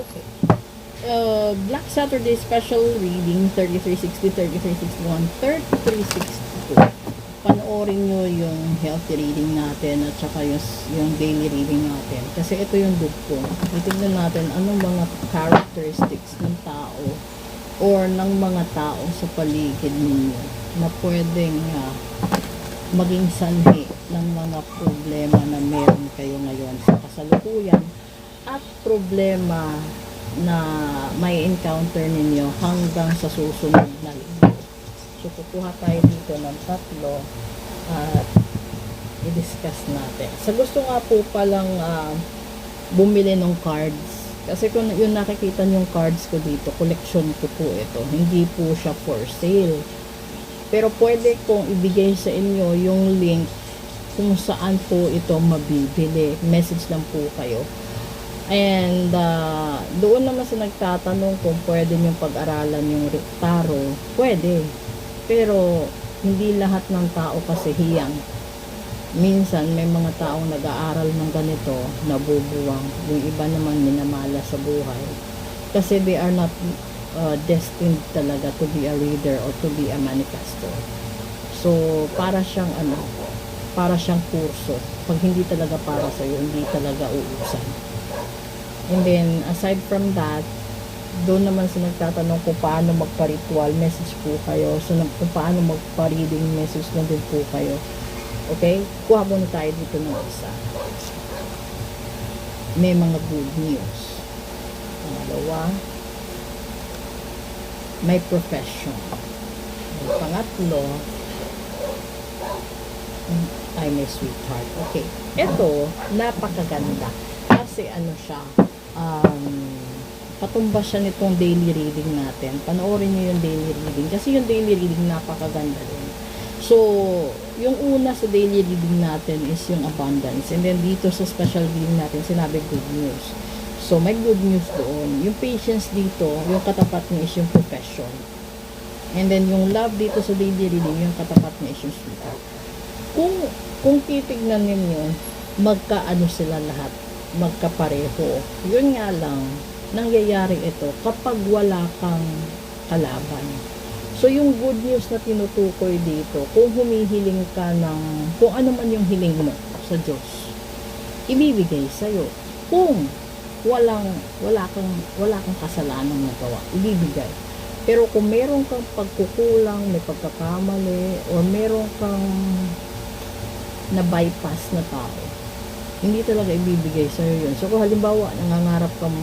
Okay. Black Saturday special reading 3360, 3361, 3362. Panoorin nyo yung healthy reading natin at saka yung daily reading natin. Kasi ito yung dugtong. Titignan natin anong mga characteristics ng tao or ng mga tao sa paligid ninyo na pwedeng maging sanhi ng mga problema na meron kayo ngayon sa kasalukuyan at problema na may encounter ninyo hanggang sa susunod na linggo. So, kukuha tayo dito ng tatlo at i-discuss natin. Sa gusto nga po palang bumili ng cards, kasi kung yung nakikita yung cards ko dito, collection ko po ito. Hindi po siya for sale. Pero pwede kong ibigay sa inyo yung link kung saan po ito mabibili. Message lang po kayo. And doon naman sa nagtatanong kung pwede nyo pag-aralan yung tarot, pwede. Pero hindi lahat ng tao kasi hiyang. Minsan may mga taong nag-aaral ng ganito, nabubuwang. Yung iba naman minamala sa buhay. Kasi they are not destined talaga to be a reader or to be a manifestor. So, para siyang para siyang kurso. Pag hindi talaga para sa'yo, hindi talaga uusan. And then, aside from that, doon naman sa nagtatanong kung paano magpa-ritual, message po kayo. So, kung paano magpa-reading, message na din po kayo. Okay? Kuha muna tayo dito ng isa. May mga good news. Pangalawa, may profession. Ang pangatlo, ay may sweetheart. Okay. Ito, napakaganda. Kasi siya, patumba siya nitong daily reading natin. Panoorin nyo yung daily reading. Kasi yung daily reading napakaganda din. So, yung una sa daily reading natin is yung abundance. And then dito sa special reading natin, sinabi good news. So, may good news doon. Yung patience dito, yung katapat niya is yung profession. And then yung love dito sa daily reading, yung katapat niya is yung sweetheart. Kung titignan ninyo, magkaano sila lahat. Magkapareho. Yun nga lang, nangyayari ito kapag wala kang kalaban. So, yung good news na tinutukoy dito, kung humihiling ka ng, kung ano man yung hiling mo sa Diyos, ibibigay sa'yo. Kung wala kang kasalanang nagawa, ibibigay. Pero kung meron kang pagkukulang, may pagkakamali, or meron kang na-bypass na tao, hindi talaga ibibigay sa'yo yun. So, kung halimbawa, nangangarap kang